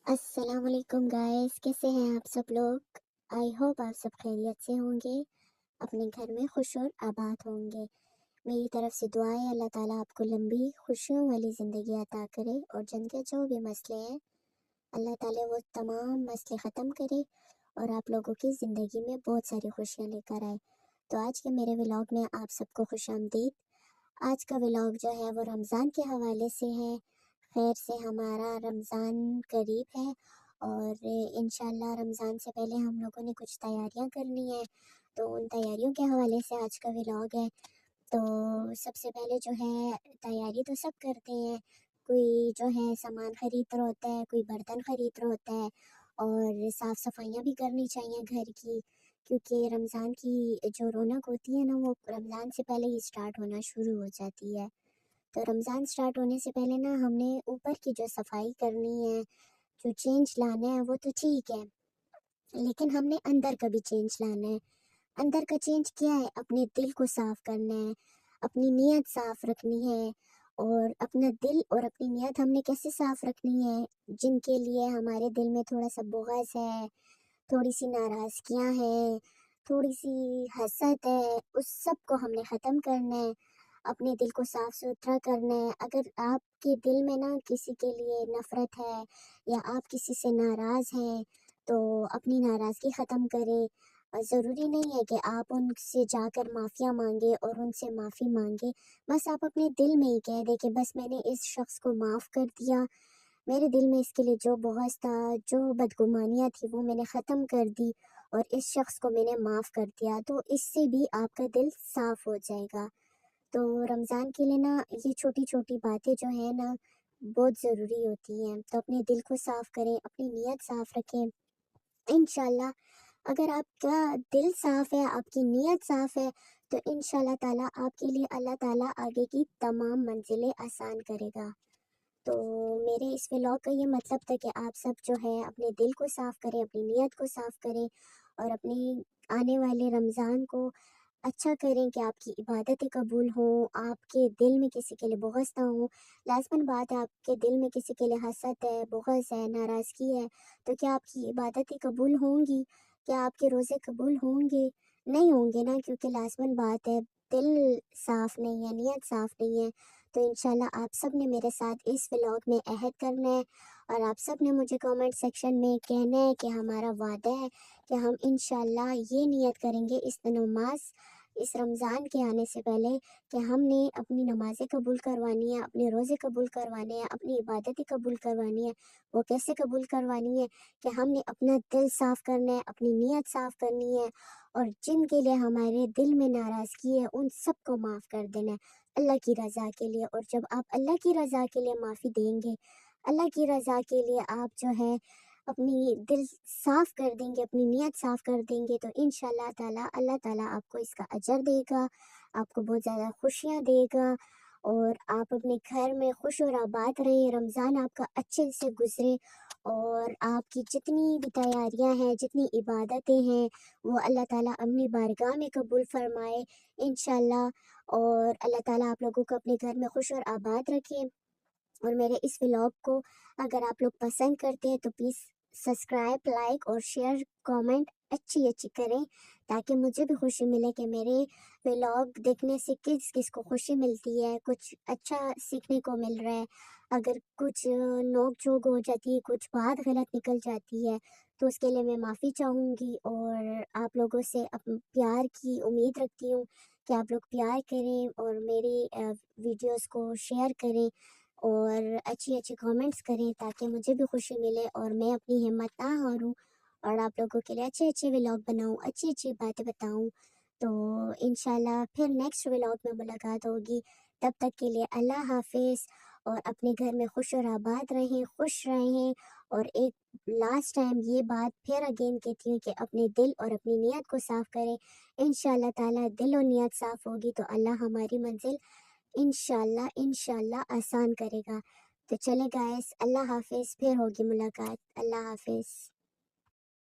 अस्सलाम वालेकुम गाइस, कैसे हैं आप सब लोग। आई होप आप सब खैरियत से होंगे, अपने घर में खुश और आबाद होंगे। मेरी तरफ से दुआ है अल्लाह ताला आपको लंबी खुशियों वाली ज़िंदगी अता करे और जिनके जो भी मसले हैं अल्लाह ताला वो तमाम मसले ख़त्म करे और आप लोगों की ज़िंदगी में बहुत सारी खुशियाँ लेकर आए। तो आज के मेरे व्लॉग में आप सबको खुशामदीद। आज का व्लॉग जो है वो रमज़ान के हवाले से है। खैर से हमारा रमज़ान करीब है और इंशाल्लाह रमज़ान से पहले हम लोगों ने कुछ तैयारियां करनी है, तो उन तैयारियों के हवाले से आज का व्लॉग है। तो सबसे पहले जो है तैयारी तो सब करते हैं, कोई जो है सामान खरीद रहा होता है, कोई बर्तन खरीद रहा होता है और साफ़ सफाइयाँ भी करनी चाहिए घर की, क्योंकि रमज़ान की जो रौनक होती है ना वो रमज़ान से पहले ही स्टार्ट होना शुरू हो जाती है। तो रमज़ान स्टार्ट होने से पहले ना हमने ऊपर की जो सफाई करनी है, जो चेंज लाना है वो तो ठीक है, लेकिन हमने अंदर का भी चेंज लाना है। अंदर का चेंज क्या है? अपने दिल को साफ करना है, अपनी नीयत साफ रखनी है। और अपना दिल और अपनी नीयत हमने कैसे साफ रखनी है? जिनके लिए हमारे दिल में थोड़ा सा बुग़्ज़ है, थोड़ी सी नाराज़गियाँ हैं, थोड़ी सी हसद है, उस सब को हमने ख़त्म करना है, अपने दिल को साफ़ सुथरा करना है। अगर आपके दिल में ना किसी के लिए नफ़रत है या आप किसी से नाराज़ हैं, तो अपनी नाराज़गी ख़त्म करें। ज़रूरी नहीं है कि आप उनसे जाकर माफ़िया माँगे और उनसे माफ़ी माँगे। बस आप अपने दिल में ही कह दें कि बस मैंने इस शख़्स को माफ़ कर दिया, मेरे दिल में इसके लिए जो बुग़्ज़ था, जो बदगुमानियाँ थी वो मैंने ख़त्म कर दी और इस शख़्स को मैंने माफ़ कर दिया, तो इससे भी आपका दिल साफ़ हो जाएगा। तो रमज़ान के लिए ना ये छोटी-छोटी बातें जो हैं ना बहुत ज़रूरी होती हैं। तो अपने दिल को साफ़ करें, अपनी नीयत साफ़ रखें। इंशाल्लाह अगर आपका दिल साफ़ है, आपकी नीयत साफ़ है, तो इंशाल्लाह ताला आपके लिए अल्लाह ताला आगे की तमाम मंज़िलें आसान करेगा। तो मेरे इस व्लॉग का ये मतलब था कि आप सब जो है अपने दिल को साफ़ करें, अपनी नीयत को साफ़ करें और अपनी आने वाले रमज़ान को अच्छा करें कि आपकी इबादतें कबूल हों, आपके दिल में किसी के लिए बुग़्ज़ ना हो। लाज़िमन बात है, आपके दिल में किसी के लिए हसद है, बुग़्ज़ है, नाराज़गी है, तो क्या आपकी इबादतें कबूल होंगी? क्या आपके रोज़े कबूल होंगे? नहीं होंगे ना, क्योंकि लाज़िमन बात है, दिल साफ़ नहीं है, नीयत साफ़ नहीं है। तो इंशाल्लाह आप सब ने मेरे साथ इस व्लॉग में अहद करना है और आप सब ने मुझे कमेंट सेक्शन में कहना है कि हमारा वादा है कि हम इंशाल्लाह ये नियत करेंगे इस नमाज इस रमज़ान के आने से पहले कि हमने अपनी नमाज़ें कबूल करवानी है, अपने रोज़े कबूल करवाने हैं, अपनी इबादतें कबूल करवानी है। वो कैसे कबूल करवानी है कि हमने अपना दिल साफ़ करना है, अपनी नीयत साफ़ करनी है और जिनके लिए हमारे दिल में नाराज़गी है उन सबको माफ़ कर देना है अल्लाह की रज़ा के लिए। और जब आप अल्लाह की रज़ा के लिए माफ़ी देंगे, अल्लाह की रज़ा के लिए आप जो है अपनी दिल साफ़ कर देंगे, अपनी नीयत साफ़ कर देंगे, तो इंशाल्लाह ताला अल्लाह ताला आपको इसका अजर देगा, आपको बहुत ज़्यादा खुशियाँ देगा और आप अपने घर में खुश और आबाद रहें, रमज़ान आपका अच्छे से गुज़रे और आपकी जितनी भी तैयारियाँ हैं, जितनी इबादतें हैं, वो अल्लाह ताला अपनी बारगाह में कबूल फ़रमाए इंशाल्लाह। और अल्लाह ताला आप लोगों को अपने घर में खुश और आबाद रखे। और मेरे इस व्लॉग को अगर आप लोग पसंद करते हैं तो प्लीज़ सब्सक्राइब, लाइक और शेयर, कमेंट अच्छी-अच्छी करें, ताकि मुझे भी खुशी मिले कि मेरे व्लॉग देखने से किस-किस को खुशी मिलती है, कुछ अच्छा सीखने को मिल रहा है। अगर कुछ नोक-झोंक हो जाती है, कुछ बात गलत निकल जाती है, तो उसके लिए मैं माफ़ी चाहूँगी और आप लोगों से प्यार की उम्मीद रखती हूँ कि आप लोग प्यार करें और मेरी वीडियोज़ को शेयर करें और अच्छी-अच्छी कमेंट्स करें, ताकि मुझे भी खुशी मिले और मैं अपनी हिम्मत ना हारूँ और आप लोगों के लिए अच्छे-अच्छे व्लॉग बनाऊँ, अच्छी-अच्छी बातें बताऊँ। तो इंशाल्लाह फिर नेक्स्ट व्लॉग में मुलाकात होगी। तब तक के लिए अल्लाह हाफ़िज़ और अपने घर में खुश और आबाद रहें, खुश रहें। और एक लास्ट टाइम ये बात फिर अगेन कहती हूँ कि अपने दिल और अपनी नीयत को साफ़ करें। इंशाल्लाह ताला दिल और नीयत साफ़ होगी तो अल्लाह हमारी मंज़िल इंशाल्लाह इंशाल्लाह आसान करेगा। तो चले गाइस, अल्लाह हाफ़िज़, फिर होगी मुलाकात। अल्लाह हाफ़िज़।